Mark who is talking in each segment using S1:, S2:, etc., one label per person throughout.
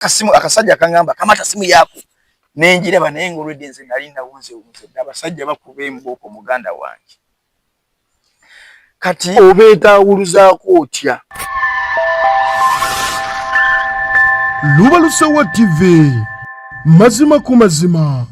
S1: kasimu akasajja kangamba kamata simu yako nenjireba naye ngolwedde nze nali nawunze abasajja bakuba emboko muganda wange kati
S2: obetawuluzaako otya.
S3: Lubalusewa TV mazima ku mazima.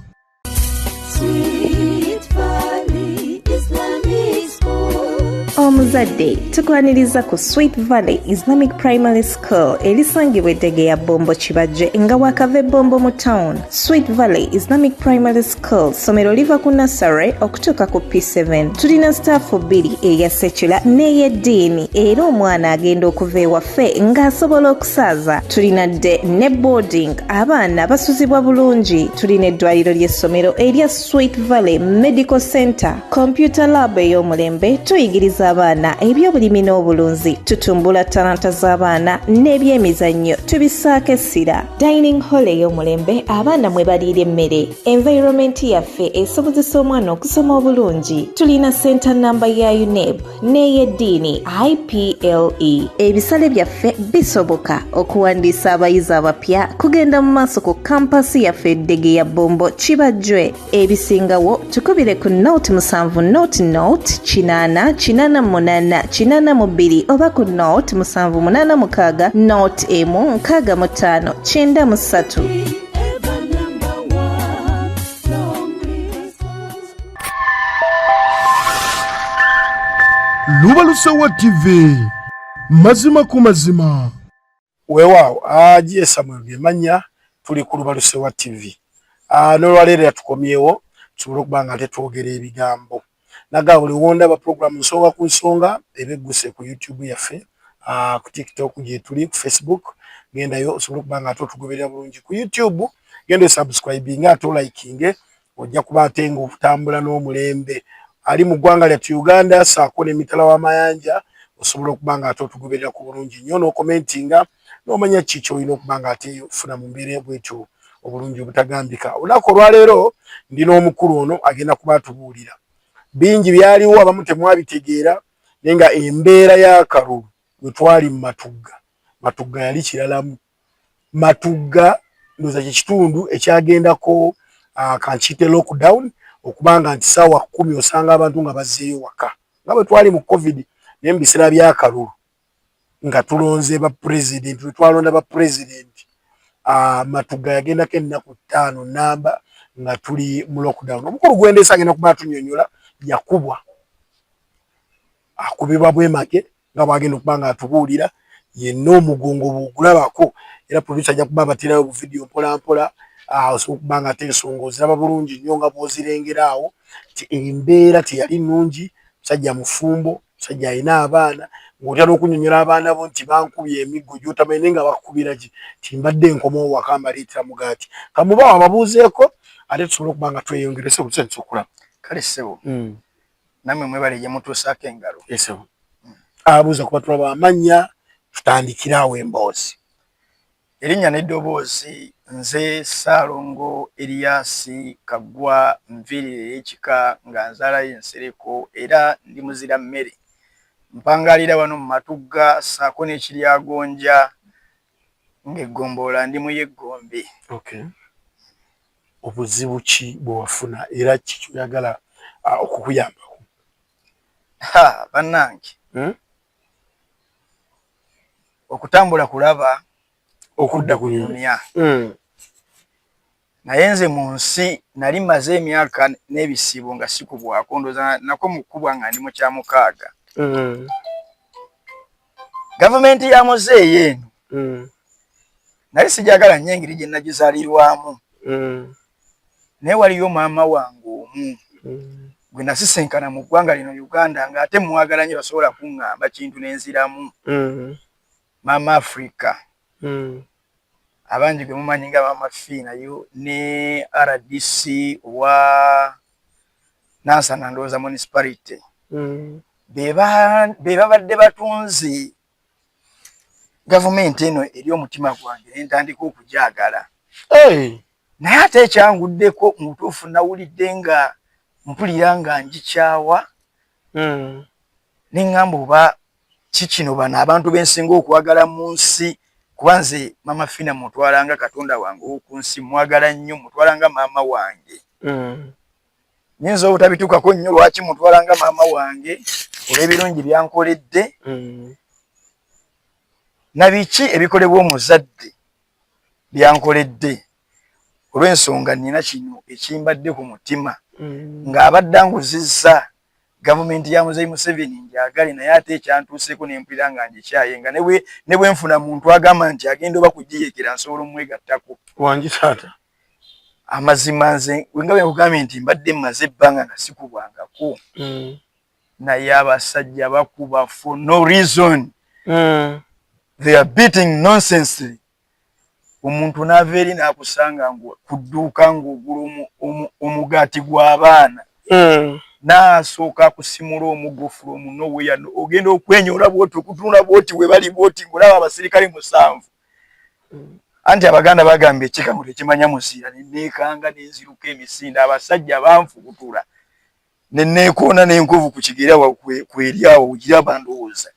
S4: Omuzadde tukwaniriza ku Sweet Valley Islamic Primary School erisangibwa Eddegeya Bombo Kibajje nga wakava Bombo mu town. Sweet Valley Islamic Primary School somero liva ku nursery okutuuka ku P7. Tulina staff 2 eya secular n'ey'eddiini era omwana agenda okuva ewaffe ng'asobola okusaaza. Tulina dde ne boarding abaana basuzibwa bulungi. Tulina eddwaliro ly'essomero erya Sweet Valley Medical Center, computer lab ey'omulembe, tuyigiriza abaana ebyobulimi n'obulunzi, tutumbula talanta z'abaana n'ebyemizannyo tubisaako essira. Dining hall ey'omulembe abaana mwe baliira emmere. Environment yaffe esobozesa omwana okusoma obulungi. Tulina center number ya UNEB n'ey'eddiini IPLE. Ebisale byaffe bisoboka okuwandiisa abayizi abapya kugenda mu maaso ku kampasi yaffe Eddegeya Bombo Kibajje. Ebisingawo tukubire ku note 7 note 8 8 oba ku note 786 note 165 93.
S3: Lubalusewa TV mazima ku mazima.
S2: Weewaawo agiye Samuel Gemanya tuli ku Lubalusewa TV. N'olwaleero yatukomyewo tusobole okuba nga tetwogera ebigambo. Naga buli wonda ba program nsonga ku nsonga ebegguse ku YouTube yaffe, ku TikTok gye tuli, ku Facebook gendayo osobola okuba nga tugoberera bulungi ku YouTube, genda subscribe nga to liking ojja kuba atenga okutambula n'omulembe ali mu ggwanga lya Uganda saako n'emitala w'amayanja osobola okuba nga tugoberera ku bulungi nnyo n'okomentinga n'omanya kiki olina okuba nga ate ofuna mu mbeera bwetyo obulungi obutagambika. Olunaku olwaleero ndina omukulu ono agenda kuba atubuulira bingi byaliwo abamu temwabitegeera nenga embeera y'akalulu bwe twali mu Matugga yali kiralamu. Matugga ndoza kitundu ekyagendako kankite lockdown okubanga nti sawa 10 osanga abantu nga bazzeeyo waka nga bwe twali mu covid n'embisira by'akalulu nga tulonze ba president bwe twalonda ba president. Matugga yagendako ennaku 5 namba nga tuli mu lockdown. Omukulu gwendesa agenda kuba atunyonyola yakubwa akubibwa bwemage nga bwagenda okuba nga atubuulira yenna omugongo bugulabako era producer ajja kuba batirayo bu video mpola osobola okuba nga ensonga oziraba bulungi nnyo nga bw'ozirengeraawo ti embeera teyali nnungi. Musajja mufumbo, musajja alina abaana ng'otya n'okunyonyola abaana bo nti bankubye emiggo gy'otamanyi nga bakukubira ki ti mbadde nkomawo waka mbaleetera mugaati. Kamubawo ababuuzeeko ate tusobole okuba nga tweyongerese ku kisenso okulaba.
S1: kale ssebo namwe mwebale gye mutuusaako engalo.
S2: Ssebo abuuza kuba tulaba amannya tutandikiraawo emboozi.
S1: Erinnya n'eddoboozi nze Ssaalongo Elias Kaggwa nviirira ekika nga nzaalayo ensereko era ndi muzira mmere. Mpangalira wano mu Matugga saako n'Ekiryagonja ng'eggomboola ndi mu Yeggombe.
S2: Okay. Obuzibu ki bwe wafuna era kiki oyagala okukuyambako?
S1: Bannange okutambula kulaba okudda ku dunya. Naye nze mu nsi nali maze emyaka n'ebisibo nga sikubwako ndoza nako mukubwa nga ndi mu kya 6. Gavumenti ya muzeeyi eno nali sijagala nnyo engeri gye nagizaalirwamu. Naye waliyo maama wange omu gwe nasisenkana mu ggwanga lino Uganda ng'ate mwagala nnyo basobola kuŋŋamba kintu n'enziramu. Maama Africa abangi gwe mumanyi nga Maama Fiinayo ne RDC wa Nansana ndowooza municipality be babadde batunzi gavumenti eno eri omutima gwange ne ntandika okugyagala. Naye ate ekyanguddeko mu butuufu nawulidde nga mpulira nga ngikyawa ne ŋŋamba oba kikino bano abantu bensinga okwagala mu nsi Kwanze mama Fina mutwalanga Katonda wange okunsi mwagala nnyo mutwalanga mama wange. Nyinza obutabituukako nnyo lwaki mutwalanga mama wange olw'ebirungi byankoledde. Na biki ebikolebwa omuzadde byankoledde olw'ensonga nina kino ekimbadde ku mutima ng'abadde anguzizza gavumenti ya Muzeeyi Museveni njagale naye ate ekyantuuseeko ne mpulira nga ngikyayenga ne bwe nfuna muntu agamba nti agenda oba kugiyeekera nsobola omwegattako.
S2: Wangi taata
S1: amazima nze wenga bwe nkugambye nti mbadde mmaze ebbanga nga sikubwangako naye abasajja bakuba for no reason. They are beating nonsense. Omuntu n'ava eri n'akusanga kudduuka ng'ogula omugaati gw'abaana n'asooka kusimula omugofu omunoweya ogenda okwenyoola bwoti okutunula bwoti we bali bwoti ng'olaba abasirikale 7. Anti Abaganda bagamba ekikamu tekimanya musiira neneekanga n'enziruka emisinde abasajja banfubutula neneekoona n'enkovu ku kigera kweri awo ogiraba ndowooza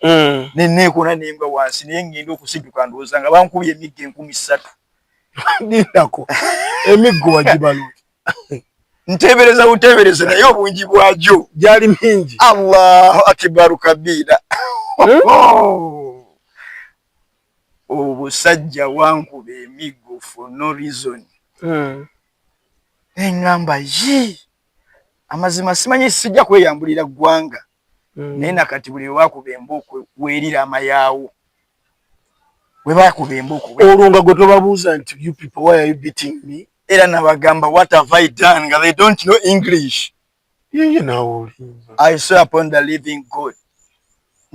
S1: neneekoona n'embwa wansi naye ngenda okusidduka ndowooza nga bankubye emiggo 3000.
S2: Nindako emiggo wagibalo
S1: nteebereza buteebereza naye obungi bwagyo
S2: gyali mingi.
S1: Allahu akibaru kabira. Obusajja wankuba emiggo for no reason. Engamba amazima simanyi sijja kweyambulira ggwanga naye nakati buli wakuba embooko weerira amayaawo we bakuba embooko
S2: olwo gwe tobabuuza nti you people why are you beating me?
S1: Era nabagamba what have I done nga they don't know English. I swear upon the living God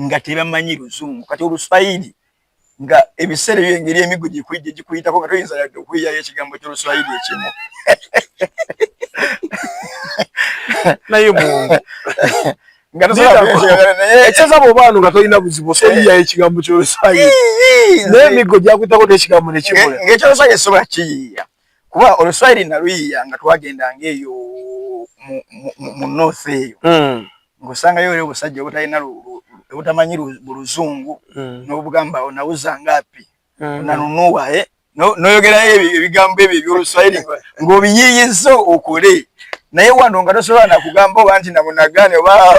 S1: nga tebamanyi Luzungu kati Oluswahili nga ebiseera byengeri emiggo gikuyitako nga toyinza yadde okuyiyayo ekigambo ky'Oluswahili ekimu.
S2: Naye Mungu ekyaza bw'obaano nga tolina buzibu osoyiyayo ekigambo ky'Oluswahili naye emiggo gyakuyitako n'ekigambo nekibula
S1: ng'ekyoluswahili esobola kiyiiya kuba Oluswahili naluyiiya nga twagendanga eyo mu north eyo ng'osangayo oli obusajja obutalina obutamanyi Buluzungu n'obugamba onawuza ngapi onanunuwa n'oyogerayo ebigambo ebyo eby'Oluswahili ng'obiyiiyizza okole naye wano nga tosobola nakugamba oba nti namunagane oba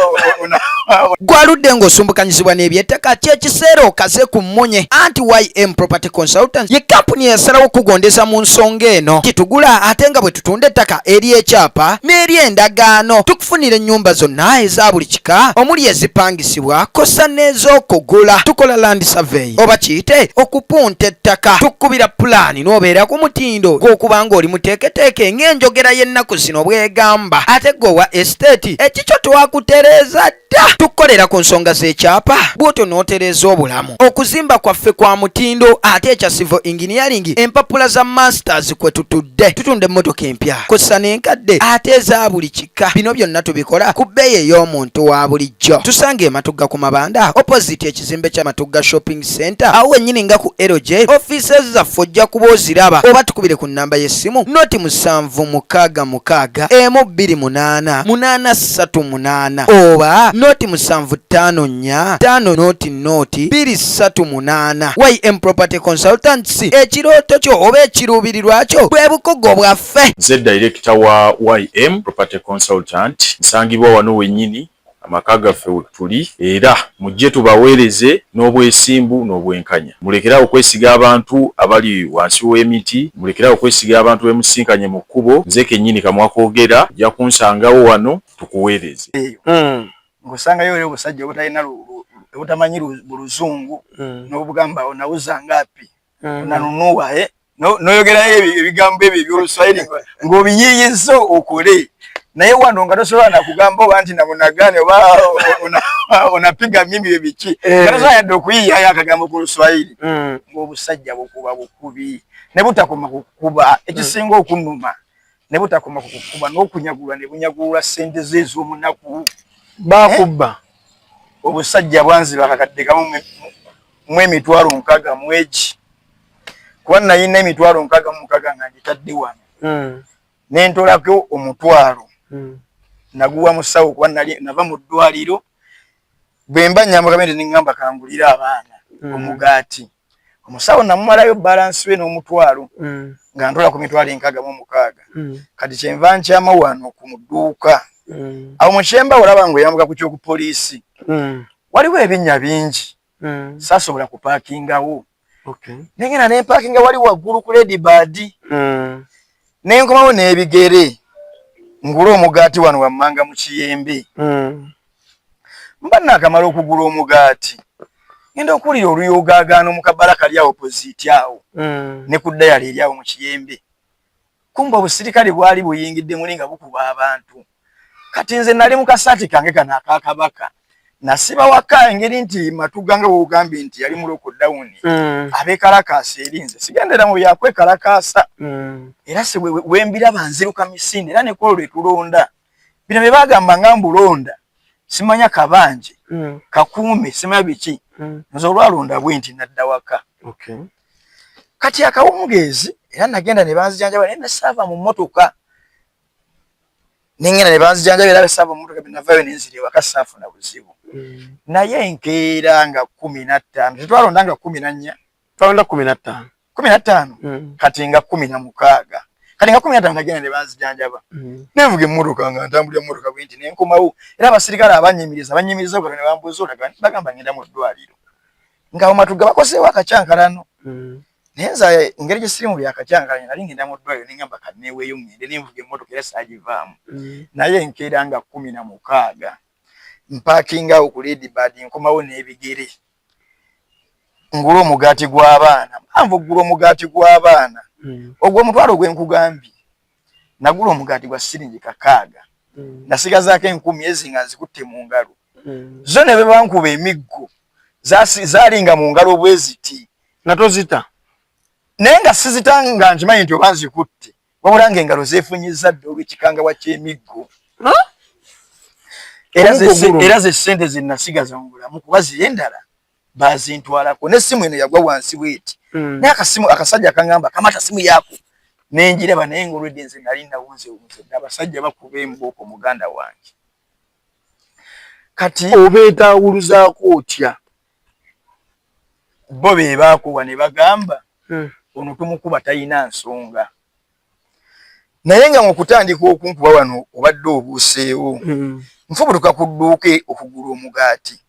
S5: gwaludde ng'osumbukanyizibwa n'ebyettaka kyekiseera okaze ku mmunye. Anti YM Property Consultants ye kampuni yasalawo kugondeza mu nsonga eno kitugula ate nga bwe tutunda ettaka eri ekyapa n'eri endagaano tukufunira ennyumba zonna eza buli kika omuli ezipangisibwa kosa n'ez'okugula. Tukola land survey oba kiyite okupunta ettaka tukubira pulaani n'obeera ku mutindo gw'okuba ng'oli muteeketeeke ng'enjogera y'ennaku zino bwegamba ate gwowa estate ekikyo twakutereeza dda. Tukolera ku nsonga z'ekyapa bw'otyo n'otereeza obulamu. Okuzimba kwaffe kwa mutindo ate ekya civil engineering empapula za masters kwe tutudde tutunda emmotoka empya kosa n'enkadde ate eza buli kika. Bino byonna tubikola ku bbeeyi ey'omuntu wa bulijjo. Tusange Matugga ku Mabanda opposite ekizimbe kya Matugga shopping center awo wennyini nga ku LJ. Offices zaffe ojja kuba oziraba oba tukubire ku nnamba y'essimu noti 7666 128 838 oba noti 754 5 238. YM Property Consultants ekirooto kyo oba ekiruubirirwa kyo bwe bukogo bwaffe.
S6: Nze director wa YM Property Consultant nsangibwa wano wennyini amaka gaffe tuli era mujje tubaweereze n'obwesimbu n'obwenkanya. Mulekerawo okwesiga abantu abali wansi w'emiti, mulekerawo okwesiga abantu bemusinkanye mu kkubo. Nze kennyini kamwakoogera ojja kunsangawo wano tukuweereze.
S1: Ng'osangayo oli obusajja obutamanyi Buluzungu n'obugamba onawuza ngapi onanunuwa n'oyogerayo ebigambo ebyo eby'Oluswahili ng'obiyiiyizza okole naye wano nga tosobola nakugamba oba nti namunagane oba onapiga mimi bebiki nga tosobola yadde okuyiiyayo akagambo ku Luswahili ng'obusajja bukuba bukubi ne butakoma kukuba ekisinga okunnuma ne butakoma kukuba n'okunyagulwa ne bunyagulwa ssente ze ez'omunaku
S2: bakubba
S1: obusajja bwanziba akakadde kamu mu emitwalo 6 mu egi kuba nayina emitwalo 6 nga ngitadde wano n'entolako omutwalo naguwa musawo kuba nava mu ddwaliro bwe mba nyambuka bende ningamba kangulira abaana omugaati omusawo namumalayo balance we n'omutwalo nga ntola ku mitwalo 66 kati kyenva nkyama wano ku mudduuka awo mu kyemba olaba ngo yambuka ku kyoku poliisi waliwo ebinnya bingi saasobola kupaakingawo nengena nempaakinga wali waggulu ku ladybird nenkomawo n'ebigere ngula omugaati wano wammanga mu kiyembe mba naakamala okugula omugaati ngenda okuwulira oluyogaagaano mu kabala kali awo opposite awo ne ku ddayali eri awo mu kiyembe kumba obusirikale bwali buyingidde muli nga bukuba abantu kati nze nali mu kasaati kange kano akakabaka nasiba waka engeri nti matuganga wogambye nti yali mu lockdown abekalakaasa eri nze sigendera mu byakwekalakaasa era se wembira banziruka misinde era nekolo lwetulonda bino bye bagamba nga mbulonda simanya kabanje kakuume simanya biki nze olwalonda bwe nti nadda waka kati akawungeezi era nagenda ne banzijanjaba naye nasaava mu mmotoka nengenda ne banzijanjaba era basaava mu mmotoka benavayo nenzira ewaka saafuna buzibu naye enkeera nga 15 tetwalonda nga 14
S2: twalonda 15
S1: kati nga 16 kati nga 15 nagenda ne banzijanjaba nenvuga emmotoka nga ntambulira emmotoka bwe nti nenkomawo era abasirikale abanyimiriza kati ne bambuuza olaga bagamba ngenda mu ddwaliro nga omatuga bakoseewo akacyankalano naye nze engeri gye siri mu byakacyankalano nali ngenda mu ddwaliro nengamba kati neeweeyo ngende nenvuga emmotoka era saagivaamu naye enkeera nga 16 mpaakingawo ku ladybird nkomawo n'ebigere ngula omugaati gw'abaana manvu gula omugaati gw'abaana ogwo omutwalo gwenkugambye nagula omugaati gwa siringi 6 nasigazaako 10 ezi nga nzikutte mu ngalo zo ne bebankuba emiggo zaalinga mu ngalo bwe ziti
S2: natozita
S1: naye nga sizitanga nkimanyi nti oba nzikutte wabula nga engalo zeefunyizza dde olw'ekikangawa ky'emiggo era ze ssente ze nasigaza mu bulamu kuba ziri endala bazintwalako n'essimu eno yagwa wansi bweti naye akasajja akangamba kamata simu yaako nenjiraba naye ng'olwedde nze nali nawunze abasajja bakuba embooko muganda wange kati
S2: obeetaawuluzaako otya
S1: bo be baakuwa ne bagamba ono tumukuba talina nsonga naye nga mukutandika okunkuba wano obadde obuuseewo nfubutuka ku dduuka okugula omugaati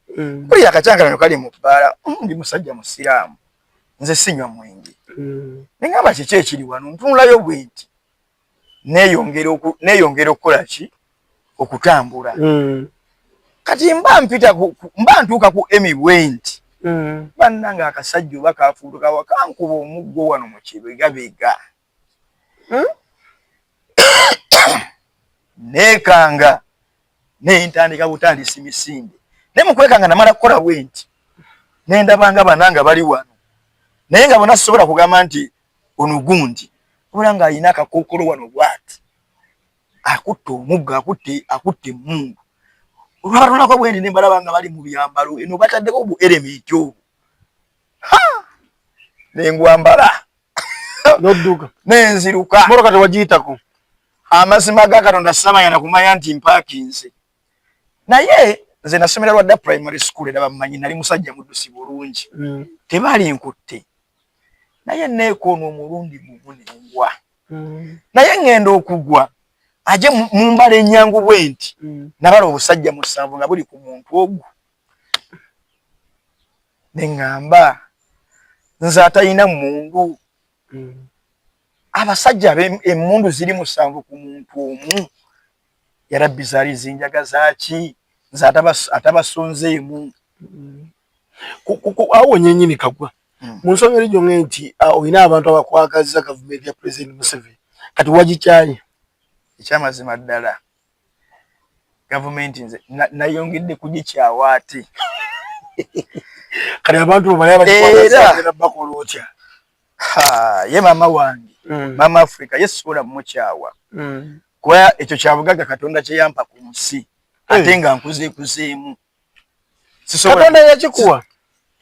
S1: kuli akacyankalano kali mu bbaala ndi musajja musiraamu nze sinywa mwenge nengamba kiki ekiri wano ntunulayo bwe nti neeyongera okukola ki okutambula kati mba ntuuka ku emi bwe nti bannanga akasajja oba kafuutuka wakankuba omuggo wano mu kibegabega neekanga nentandika butandisi misinde naye mukwekanga namala kukola bwe nti nendabanga bananga bali wano naye nga bona sisobola kugamba nti ono gundi obula nga alina akakookolo wano bwati akutte omuggo akutte emmungu olwabatonako bwe nti nembalaba nga bali mu byambalo eno bataddeko bu elementi obwo nengwambala
S2: nodduka
S1: nenziruka
S2: mmotoka tewagiyitako
S1: amazima ga Katonda samanya kumanya nti mpaakinze naye nze nasomera Lwadda primary school era bamanyi nali musajja muddusi bulungi tebali nkutte naye neekoona omulundi gumu nengwa naye ngenda okugwa aje mu mbala ennyangu bwe nti nabala obusajja 7 nga buli ku muntu ogwo neŋŋamba nze atalina mundu abasajja emmundu ziri 7 ku muntu omu yarabbi zaali zinjaga zaaki nze atabasonzeemu
S2: awo nyenyini kagwa mu nsonga erijo nti olina abantu abakwagaza gavumenti ya President Museveni kati wagikyaye
S1: ekyamazima ddala gavumenti nze nayongedde kugikyawa ate
S2: kati abantu balaba bakola otya
S1: ye maama wange maama Africa yesobola mukyawa kuba ekyo kyabugaga Katonda kye yampa ku nsi ate nga nkuzeekuzeemu
S2: Katonda yakikuwa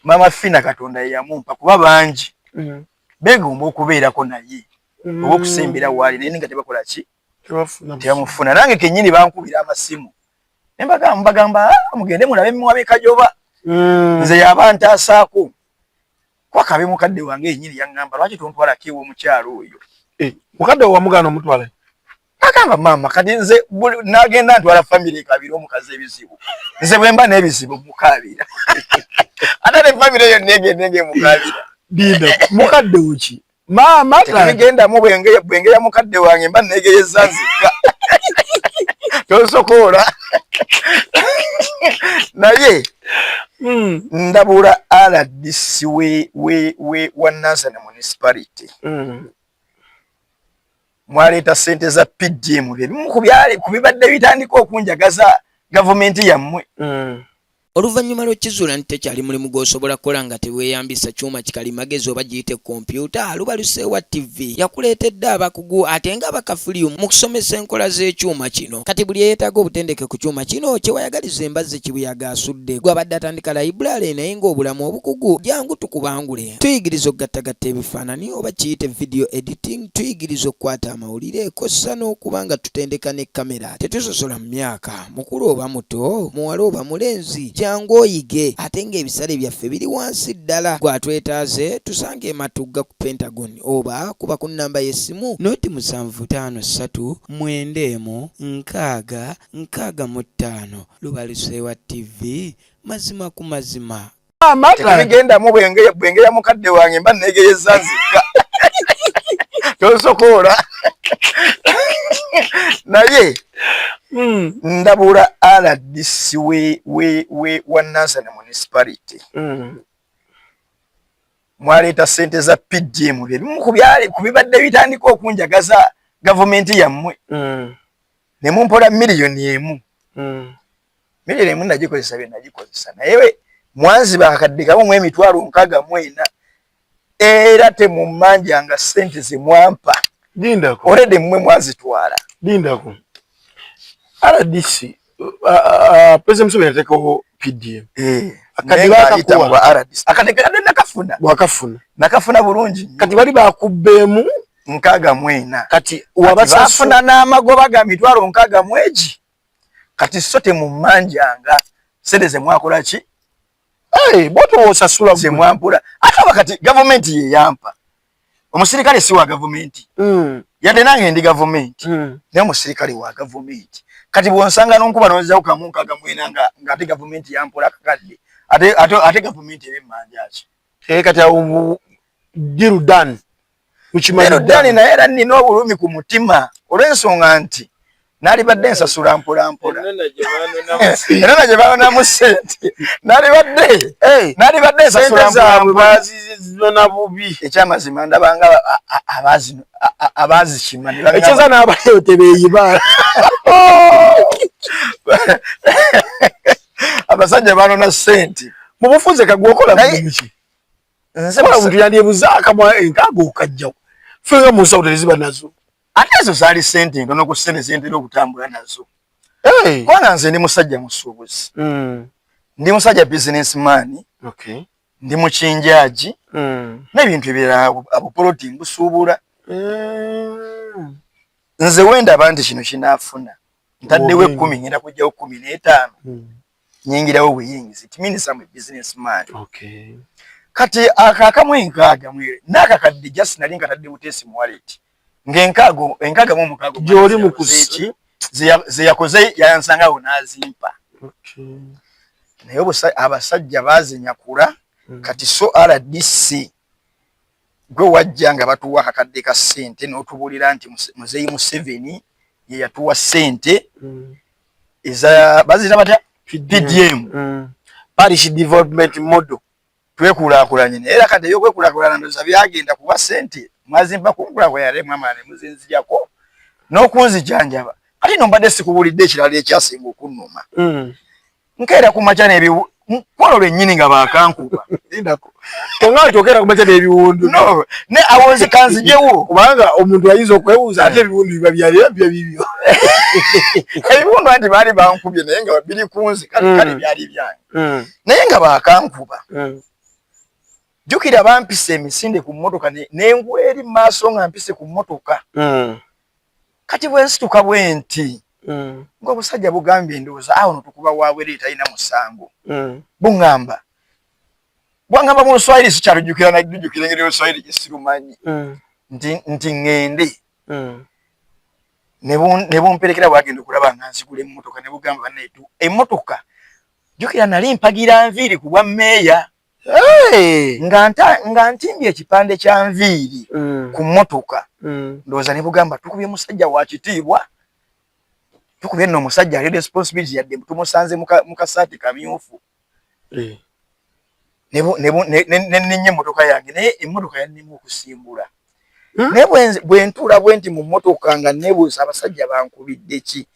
S1: maama Fina Katonda yamumpa kuba bangi begomba okubeerako naye oba okusembera waali naye nga tebakola ki tebamufuna nange kennyini bankubira amasimu nembagamba mugende mulabe emiwa b'ekajjoba nze yaba ntaasaako kwakabe mukadde wange yennyini yaŋŋamba lwaki tontwala kiwo mukyalo oyo
S2: mukadde wa mugano mutwala
S1: agamba maama kati nze nagenda ntwala famire ekabiri omukazi ebizibu nze bwe mba n'ebizibu mukabira ate ne famire eyo nenge mukabira
S2: dinda mukadde uki maama
S1: tebigendamu bwengeya mukadde wange mba negeyeza nzika tosokoola naye ndabula RDC wa Nansana municipality mwaleeta ssente za PDM ebimu ku bibadde bitandika okunjagaza gavumenti yammwe
S5: Oluvannyuma lw'ekizuula nti tekyali mulimu gw'osobola kukola nga teweeyambisa kyuma kikalimagezi oba giyite kompyuta, Lubaluseewa TV yakuleetedde abakugu ate nga bakafulyu mu kusomesa enkola z'ekyuma kino. Kati buli eyeetaaga obutendeke ku kyuma kino kye wayagaliza embazzi kibuyaga asudde. Gw'abadde atandika layiburale naye ng'obulamu obukugu jangu tukubangule. Tuyigiriza okugattagatta ebifaananyi oba kiyite video editing, tuyigiriza okukwata amawulire kossa n'okuba nga tutendeka ne kamera. Tetusosola mu myaka, mukulu oba muto, muwala oba mulenzi. Oyige ate ng'ebisale byaffe biri wansi ddala. Gwatwetaaze tusange Matugga ku Pentagon oba kuba ku nnamba y'essimu 0753 Lubaluseewa TV, mazima ku mazima.
S1: Tebigendamu bwengeya mukadde wange mba negeyeza nzika tosokoola naye ndabula RDC wa Nansana municipality mwaleeta ssente za PDM ebimu ku bibadde bitandika okunjagaza gavumenti yammwe ne mumpola miliyoni emu nagikozesa bye nagikozesa naye mwanziba akadde kamu mu emitwalo 64 era temummanjanga ssente ze mwampa
S2: dindako
S1: already mmwe mwazitwala
S2: dindako RDC President Museveni yateekawo PDM
S1: nakafuna bulungi
S2: kati bali bakubbeemu
S1: 64
S2: kati
S1: wabafuna n'amagoba ga mitwalo 60 kati so temummanjanga ssente ze mwakola ki
S2: boto osasula
S1: ze mwampula ate wakati gavumenti ye yampa omusirikale si wa gavumenti yadde nange ndi gavumenti naye omusirikale wa gavumenti kati bwonsanga n'onkuba n'ozawo kamu 64 nga ate gavumenti yampola kakadde ate gavumenti ebimmanja ki
S2: kati awo Dirudan
S1: Dirudan naye era nnina obulumi ku mutima olw'ensonga nti nalibadde nsasula mpola era gye banonamu ssente nalibadde nsasula
S2: mpola bubi
S1: ekyamazima ndabanga abazikima
S2: ekyoza n'abayo tebeeyiba
S1: abasajja banona ssente
S2: mu bufunze kagwokola mumiki nzebala muntu yandyebuza akamwa enkaaga okajjawo fenga mu nsawulo teziba nazo
S1: ate ezo zaali ssente ntono ku ssente zentera okutambula nazo kubanga nze ndi musajja musuubuzi ndi musajja businessman ndi mukinjaaji n'ebintu ebirala abupoloti mbusuubula nze wendaba nti kino kinaafuna ntaddewo 10 ngenda kujjawo 15 nyingirawo buyingizi it means I'm a businessman kati akamu enkaaga mwere n'akakadde just nali nkatadde butesi mu wallet ng'enkaaga mu mukaaga
S2: gy'oli mu kusi
S1: ze yakoze yansangawo n'azimpa naye abasajja baazinyakula kati so RDC gwe wajja nga batuwa akakadde ka ssente n'otubulira nti muzeeyi Museveni ye yatuwa ssente eza bazita batya PDM
S2: Parish Development Model
S1: twekulaakulanye era kati ey'okwekulaakulana ndoza byagenda kuba ssente mwazimpa kunkulaakulanya yale mwama ne muzinzijako n'okunzijanjaba kati nombadde sikubulidde ekirala ekyasinga okunnuma nkeera ku makya n'ebiwundu lwennyini nga baakankuba
S2: tonga kyokera ku makya n'ebiwundu
S1: ne awonzi kanzijewo
S2: kubanga omuntu ayinza okwewuuza ate ebiwundu biba byalira bibyo
S1: ebiwundu anti baali bankubye naye nga biri kunzi kale byali byange naye nga baakankuba jukira bampise emisinde ku mmotoka n'engweri mu maaso nga mpise ku mmotoka kati bwe nsituka bwe nti ng'obusajja bugambye endowooza awo no tukuba waabwe talina musango buŋŋamba bwangamba mu Swahili sikyalujjukira na jjukira ngeri Swahili kisirumanyi nti ngende ne bumperekera bwagenda okulaba nga nsigula emmotoka ne bugamba netu emmotoka jjukira nali mpagira nviiri ku bwa mmeeya nga ntimbye ekipande kya nviiri ku mmotoka ndowooza ne bugamba tukubye musajja wa kitiibwa tukubye nno omusajja ali responsibility yadde tumusanze mu kasaati kamyufu nenye emmotoka yange naye emmotoka yannema okusimbula naye bwe ntuula bwe nti mu mmotoka nga neebuuza abasajja bankubidde ki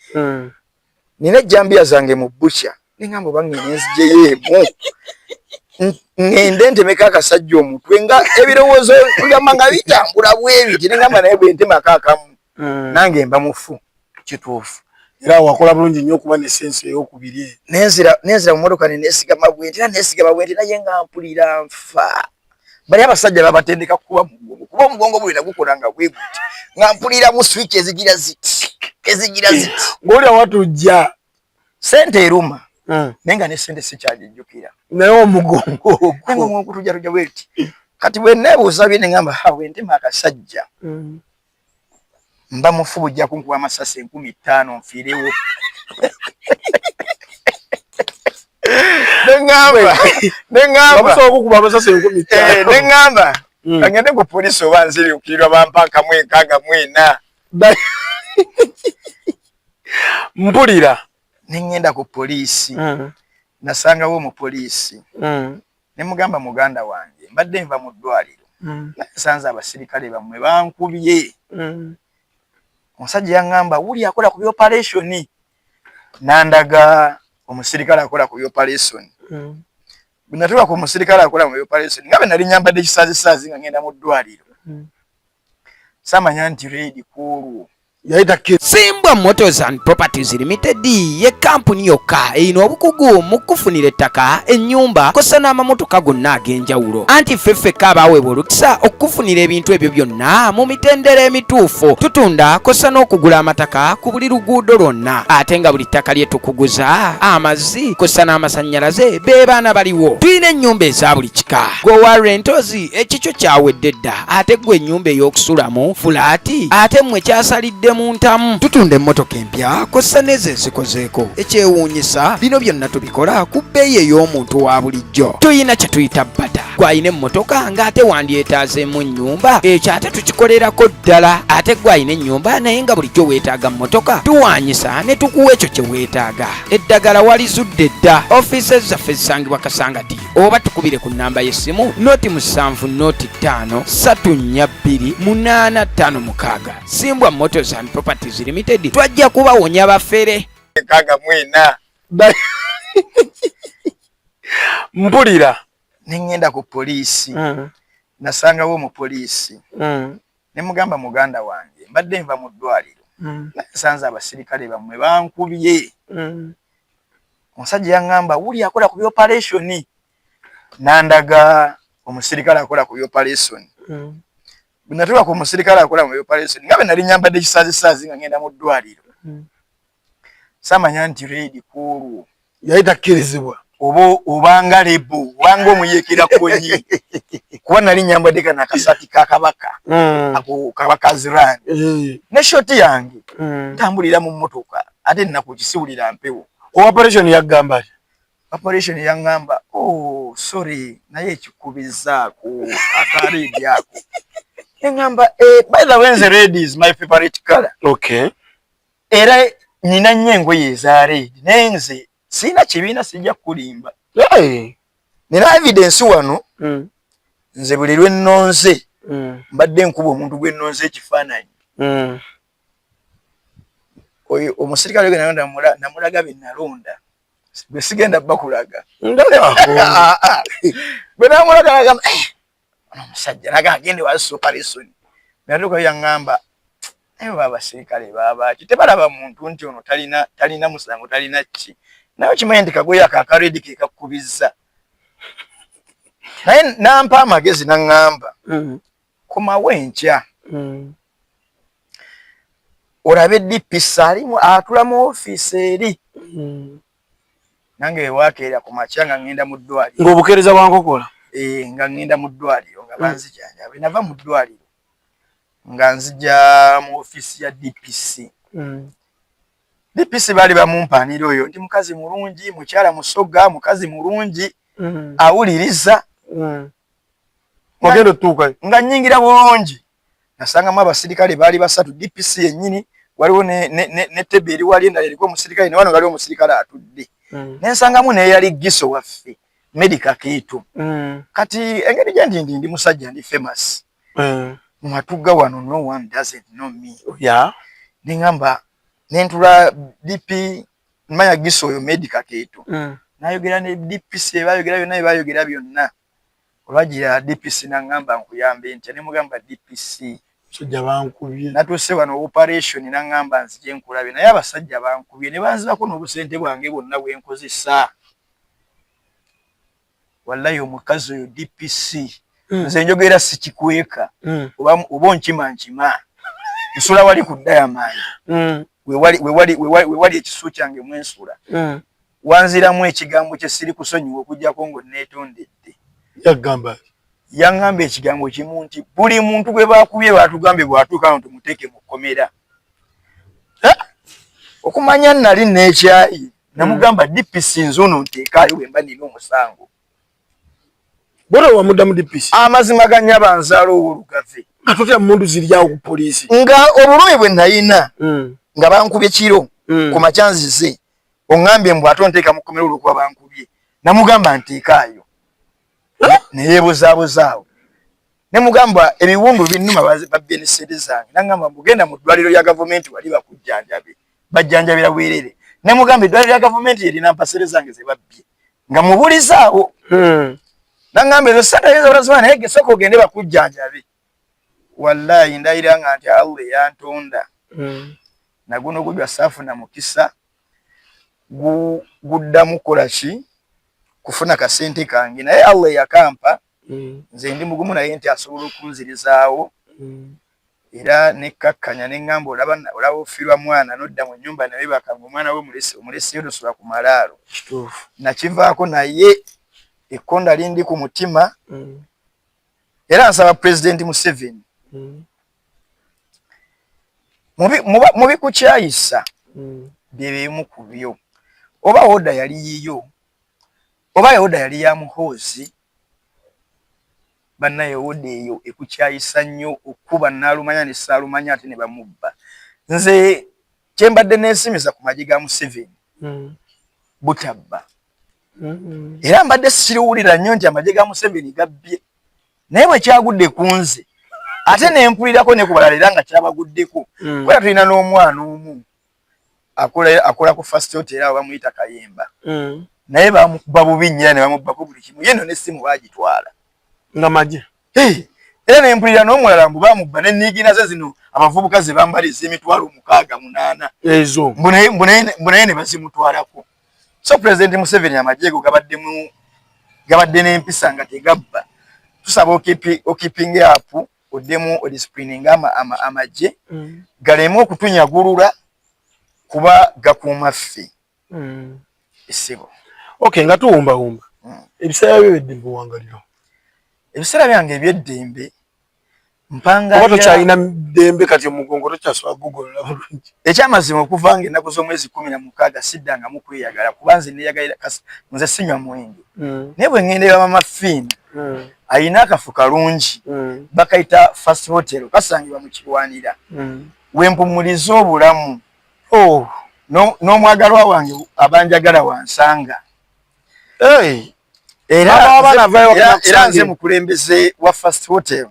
S1: nina ejjambiya zange mu bukya neŋŋamba oba ngenda nziggyeyo emu ngende ntemeko akasajja omutwe nga ebirowoozo kugamba nga bitambula bwebiti neŋŋamba naye bwe ntemako akamu nange mba mufu kituufu
S2: era wakola bulungi nnyo okuba n'essensi ey'okubiri
S1: nenzira mu mmotoka neneesigama bwe nti naye nga mpulira nfa bali abasajja babatendeka kuba kuba omugongo buli nagukola nga bwe guti nga mpulira mu switch ezigira ziti
S2: ng'oli awatujja
S1: sente eruma naye nga ne sente sikyagijjukira
S2: naye omugongo
S1: tujja bweti kati bwe neebuuza bye neŋŋamba bwe ntema akasajja mba mufu bujja kunkuba amasasi 50 nfiirewo neŋŋamba kangende ku poliisi oba nziriukirirwa bampaka 64
S2: mpulira
S1: neŋŋenda ku poliisi nasangawo omupoliisi ne mugamba muganda wange mbadde nva mu ddwaliro nasanze abasirikale bammwe bankubye omusajja yaŋŋamba wuli akola ku byoperation nandaga omusirikale akola ku byoperation bwe natuuka ku omusirikale akola mu byoperation nga bwe nali nyambadde ekisaazi nga ngenda mu ddwaliro samanya nti reedi kuolwo
S2: yayita
S5: Simbwa Motors and Properties Limited ye kampuni yokka eyina obukugu mu kufunira ettaka ennyumba kosa n'amamotoka gonna ag'enjawulo anti ffeffeka abaweebwa olukisa okufunira ebintu ebyo byonna mu mitendera emituufu tutunda kosa n'okugula amataka ku buli luguudo lwonna ate nga buli ttaka lye tukuguza amazzi kosa n'amasannyalaze be baana baliwo tulina ennyumba eza buli kika gowa rentals ekikyo kyawedde dda ate gwe ennyumba ey'okusulamu fulaati ate mmwe kyasalidde muntamu tutunda emmotoka empya kosa n'ezo ezikozeeko ekyewuunyisa bino byonna tubikola ku bbeeyi ey'omuntu wa bulijjo tuyina kye tuyita bata gw'ayina emmotoka ng'ate wandyetaazeemu ennyumba ekyo ate tukikolerako ddala ate gw'ayina ennyumba naye nga bulijjo weetaaga mmotoka tuwaanyisa ne tukuwa ekyo kye weetaaga eddagala walizudde dda ofiisi zaffe zisangibwa Kasangati oba tukubire ku nnamba y'essimu noti 7 noti 5 342 856 Simbwa Motors and Properties Limited twajja kubawonya bafere
S1: 64
S2: mpulira
S1: neŋŋenda ku poliisi nasangawo omupoliisi ne mugamba muganda wange mbadde nva mu ddwaliro nasanze abasirikale bammwe bankubye omusajja yaŋŋamba wuli akola ku byoperation nandaga omusirikale akola ku byoperation bwe natuuka ku omusirikale akola mu byoperation nga bwe nali nyambadde ekisaazi nga ngenda mu ddwaliro samanya nti reedi kuolwo
S2: yayita kkirizibwa
S1: obanga lebo obanga omuyekera konyi kuba nali nyambadde kana akasaati ka kabaka ako kabaka zirani ne shoti yange ntambulira mu mmotoka ate nnaku kisiwulira mpewo
S2: operation yaggamba
S1: operation yaŋŋamba sorry naye ekikubizaako akareedi ako neŋŋamba by the way nze red is my favorite color
S2: okay
S1: era nina nnyo engoye eza red naye nze sina kibiina sijja kulimba nina evidence wano nze buli lwe nnonze mbadde nkuba omuntu gwe nnonze ekifaananyi oyo omusirikale gwe namulaga be nalonda bwe sigenda bakulaga bwe namulaga nagamba omusajja naga agende wa operation natuuka yaŋŋamba naye baba abasirikale babaki tebalaba muntu nti ono talina musango talina ki naye kimanye nti kagoye akakaredi ke kakubizza naye nampa amagezi naŋŋamba komawo enkya olabe DPS alimu atula mu ofiisi eri nange wewakeera ku makya nga ŋŋenda mu ddwaliro
S2: ng'obukeereza bwankokola
S1: nga ngenda mu ddwaliro nga banzijanjabe nava mu ddwaliro nga nzija mu office ya DPC. DPC bali bamumpaanira oyo ndi mukazi mulungi mukyala musoga mukazi mulungi awuliriza
S2: ogendo tuuka
S1: nga nyingira bulungi nasangamu abasirikale baali basatu DPC yennyini waliwo ne tebe eri wali endala eriko omusirikale ne wano waliwo omusirikale atudde nensangamu neyali Giso waffe medical kiitu kati engeri gye ndi musajja ndi famous mwatugga wano no one doesn't know me nengamba nentula DP maya Giso oyo medical kiitu nayogera ne DPC bayogera byonna bayogera byonna olwagira DPC nangamba nkuyambe ntya ne mugamba DPC
S2: sujja bankubye
S1: natuse wano operation nangamba nzije nkulabe naye abasajja bankubye ne banzako n'obusente bwange bwonna bwenkozesa wallahi omukazi oyo DPC nze njogera sikikweka oba nkima nsula wali ku Diamond we wali ekisu kyange mwensula wanziramu ekigambo kye siri kusonyiwa okujjako ngo neetondedde yangamba ekigambo kimu nti buli muntu gwe bakubye batugambe bwatuuka no tumuteeke mu kkomera okumanya nali n'ekyayi namugamba DPC nzono nteekaayo bwe mba nina omusango
S2: bora wamuddamu DPC
S1: amazima ganya banzaalo ow'olugave
S2: nga totya mundu ziryawo ku poliisi
S1: nga obulumi bwe nayina nga bankubye kiro ku makyanzize oŋŋambye mbw ate onteeka mu kkomera olwokuba bankubye namugamba nteekaayo neyebuzaabuzaawo nemugamba ebiwundu binnuma babbye n'essente zange nangamba mbugenda mu ddwaliro lya gavumenti wali bakujjanjabe bajjanjabira bwerere nemugamba eddwaliro lya gavumenti yerinampa ssente zange ze babbye nga mubulizaawo nangamba ezo ssente ezoolazibwa naye gesooka ogende bakujjanjabe wallahi ndayira nga nti Allah yantonda naguno gujwa saafuna mukisa guddamu kola ki kufuna kasente kange naye Allah yakampa nze ndi mugumu naye nti asobola okunzirizaawo era nekkakkanya neŋŋamba olaba ofirwa mwana nodda mu nnyumba naye bakanga omwana we omulesiyo tosula ku malaalo nakivaako naye ekkonda lindi ku mutima era nsaba President Museveni mubikukyayisa byebimu ku byo oba oda yali yiyo oba oda yali ya muhoozi bannaye oda eyo ekukyayisa nnyo okuba naalumanya ne saalumanya ate ne bamubba nze kyembadde neesimisa ku magi ga Museveni butabba era mbadde sikiruwulira nnyo nti amagye ga Museveni gabbye naye bwe kyagudde ku nze ate nempulirako ne ku balala era nga kyabaguddeko kubera tulina n'omwana omu akola ku First Hotel awo bamuyita Kayemba naye bamukuba bubi nnyira ne bamubbako buli kimu ye nno n'essimu baagitwala
S2: nga magye
S1: era nempulira n'omulala mbu bamubba n'enniigina ze zino abavubuka ze bambaliza emitwalo 680
S2: ezo
S1: mbu naye ne bazimutwalako so President Museveni amagye go gabadde n'empisa nga tegabba tusaba okipinge up oddemu odisciplining amagye galeme okutunyagulula kuba gakuuma ffe essebo
S2: nga tuwumbawumba ebiseera byo eby'eddembe wangaliro
S1: ebiseera byange eby'eddembe
S2: oba tokyalina ddembe kati omugongo tokyasobola kugugolola bulungi
S1: ekyamazima okuva nga ennaku z'omwezi 16 siddangamu kweyagala kuba nze neyagalira nze sinywa mwenge naye bwe ŋŋendera mama fiina ayina akafu kalungi bakayita First Hotel kasangibwa mu Kirwanira wempumuliza obulamu n'omwagalwa wange abanjagala wansanga era nze mukulembeze wa First Hotel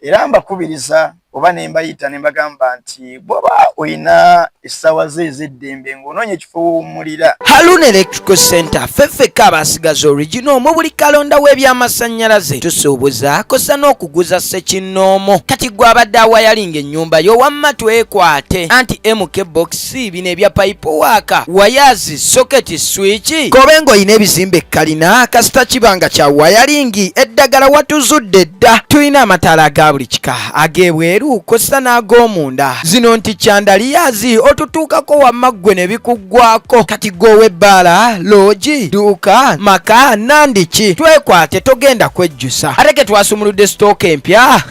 S1: era mbakubiriza oba nembayita nembagamba nti bwoba oyina essaawa ze ez'eddembe ng'onoonya ekifo w'owummulira
S5: Haruna Electrical Center ffeffeka abasigaza original mu buli kalonda w'ebyamasannyalaze tusuubuza kosa n'okuguza ssekinnoomo kati gwe abadde awayalinga ennyumba yo wamma twekwate anti MK box bino ebya pipe waaka wayazi socket switch kobe ng'oyina ebizimbe kalina kasita kibanga kya wayalingi eddagala watuzudde dda tulina amataala aga buli kika ag'ebweru g'ebweru kosa n'ag'omunda. Zino nti kyandaliyazi otutuukako wamma ggwe ne bikuggwako. Kati gwowe ebbaala, loogi, duuka, maka, nandiki. Twekwate togenda kwejjusa. Ate ke twasumuludde sitooka empya.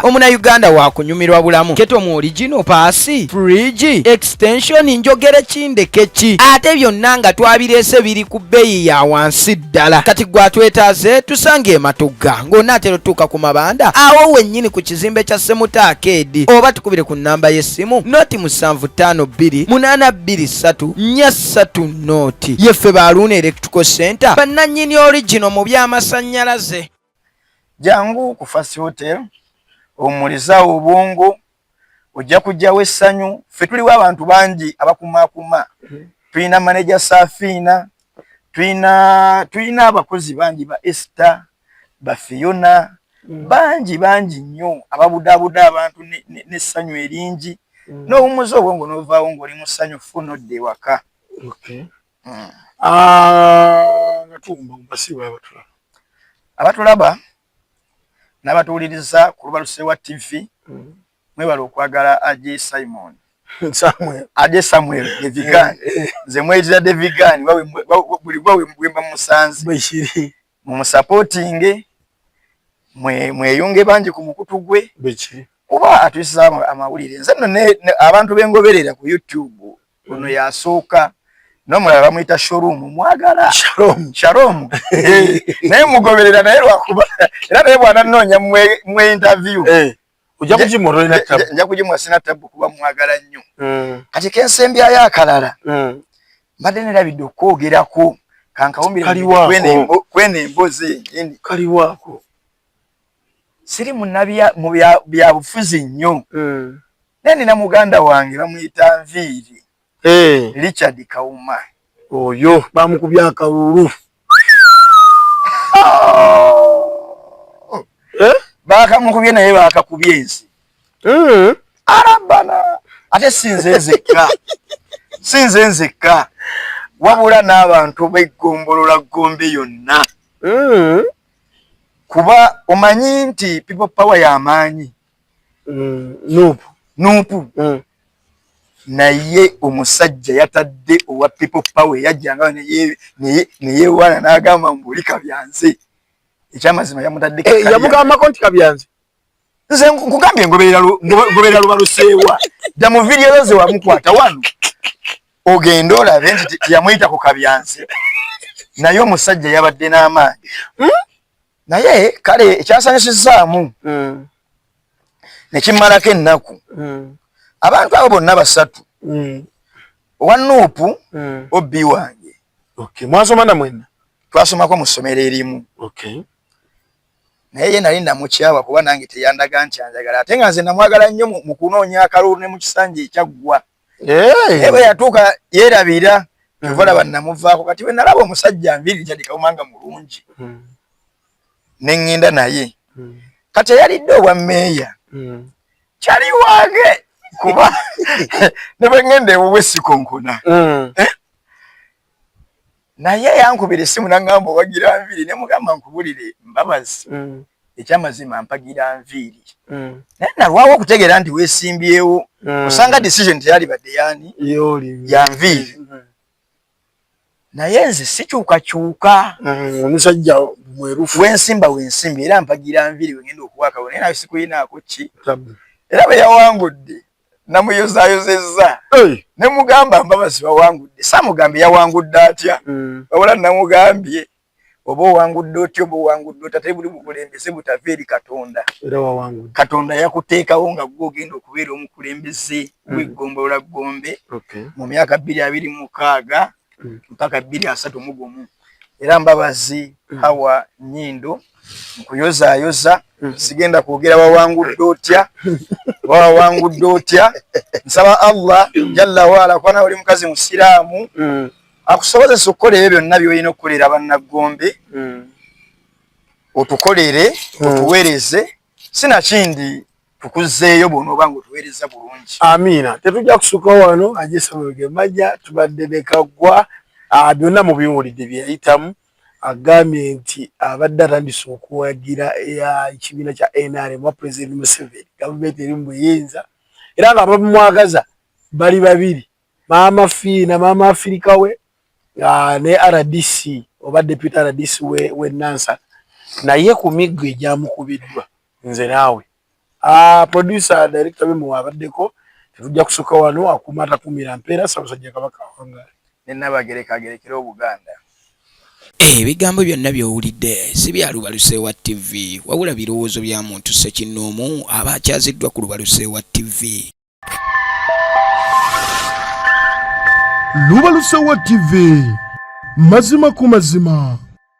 S5: Omunayuganda waakunyumirwa bulamu. Keto mu original paasi, fridge, extension, njogere kindeke ki. Ate byonna nga twabireese biri ku bbeeyi ya wansi ddala. Kati gwe atwetaaze tusange Matugga ng'onaatera otuuka ku mabanda awo wennyini ku kizimbe kya Semuta Arcade, oba tukubire ku nnamba y'essimu noti 752223 noti. Yeffe Baaluuna Electrical Center, bannannyini original mu by'amasannyalaze.
S1: Jangu ku Fast Hotel omuliza obwongo ojja kujjawo essanyu. Ffe tuliwo abantu bangi abakumaakuma. Tulina manager Safina, tulina abakozi bangi ba Esther, ba Fiona, bangi nnyo ababudaabuda abantu n'essanyu eringi. N'owummuza obwongo n'ovaawo ng'oli mu ssanyu ffuno dde waka. Abatulaba n'abatuwuliriza ku Lubalusewa TV, mwebala okwagala Ajay Simon. Ajay Samuel Devigani. Nze mweyitira Devigani buli gwawe mwemba musanze. Mumusupporting, mweyunge bangi ku mukutu gwe. Kuba atuyisa amawulire. Nze nno abantu bengoberera ku YouTube ono yasooka n'omulala bamuyita Showroom mwagala. Shalom. Naye mugoberera naye lwakuba era naye bw'ananoonya mwe interview.
S2: Ojja kugimorera na tabu.
S1: Nja kugimwa sina tabu kuba mwagala nnyo. Kati kensembyayo akalala. Mbadde nerabidde okwogerako kankawumbire kwene embozi endi.
S2: Kaliwaako.
S1: Siri mu byabufuzi nnyo. Naye nina muganda wange bamuyita Nviiri. Richard Kauma.
S2: Oyo bamukubya akalulu.
S1: Bakamukubye naye bakakubye ensi. Arabana. Ate sinze nzekka. Wabula n'abantu begombolola gombe yonna. Kuba omanyi nti people power y'amaanyi. Nuupu. Naye omusajja yatadde owa people power yajjanga neyeewaana n'agamba mbuli kabyanze. Ekyamazima yamutadde
S2: kakaliya. Yamugamba konti kabyanze.
S1: Nze nkugambye ngoberera Lubalusewa. Dda mu video ze wamukwata wano. Ogenda olabe nti yamuyita ku kabyanze. Naye omusajja yabadde n'amaanyi. Naye kale ekyasanyusizaamu nekimalako ennaku. Abantu abo bonna basatu. Owa Nuupu obbi wange.
S2: Mwasoma na mwenna?
S1: Twasomako mu ssomero erimu. Naye nali namukyawa kuba nange teyandaga nti anjagala. Ate nga nze namwagala nnyo mu kunoonya akalulu ne mu kisanja ekyaggwa. Ebe yatuuka yeerabira tuvalaba namuvaako. Kati bwe nalaba omusajja Nviiri Richard Kauma nga mulungi. Ne ŋŋenda naye. Kati eyalidde obwa mmeeya. Kyali wange. Kuba ne bwe ŋŋenda ewuwe sikonkona. Naye yankubira essimu n'aŋŋamba owagira Nviiri ne mugamba nkubulire mbabazi. Ekyamazima mpagira Nviiri. Naye nalwawo okutegeera nti weesimbyewo. Osanga decision teyalibadde yaani ya Nviiri. Naye nze sikyukakyuka.
S2: Omusajja mwerufu.
S1: Wensimba era mpagira Nviiri wengenda okuwaakawo. Naye nawe sikuyinaako ki. Era bwe yawangudde namuyozayozezza. Ne mugamba mbabazi bawangudde. Saamugambye yawangudde atya. Wabula namugambye oba owangudde otya oba owangudde otya teri buli bukulembeze butava eri Katonda.
S2: Era wawangudde.
S1: Katonda yakuteekawo nga gwe ogenda okubeera omukulembeze w'eggombolola Gombe mu myaka 2026 mpaka 2031. Era mbabazi Hawa Nyindo nkuyozaayoza. Sigenda kwogera wawangudde otya. Nsaba Allah jalla waala kuba nawe oli mukazi musiraamu akusobozesa okukola ebyo byonna by'olina okukolera bannagombe. Otukolere otuweereze sinakindi tukuzzeeyo bw'onooba ng'otuweereza bulungi.
S2: Amiina. Tetujja kusukka wano Ajay Samuel Gemanya tubadde ne Kaggwa byonna mu biwulidde bye yayitamu. agambye nti abadde atandise okuwagira ekibiina kya NRM wa President Museveni gavumenti eri mu buyinza era nga babimwagaza bali babiri Maama Fiina Maama Afrika we ne RDC oba deputy RDC we Nansa naye ku miggo egyamukubiddwa nze naawe producer director be muwabaddeko tujja kusuka wano akumata kumira mpeera Ssaabasajja Kabaka Wangala
S1: ne Nabagereka agerekera Obuganda.
S5: Ebigambo byonna by'owulidde si bya Lubaluseewa TV wabula birowoozo bya muntu Ssekinnoomu aba akyaziddwa ku Lubaluseewa TV.
S3: Lubaluseewa TV mazima ku mazima.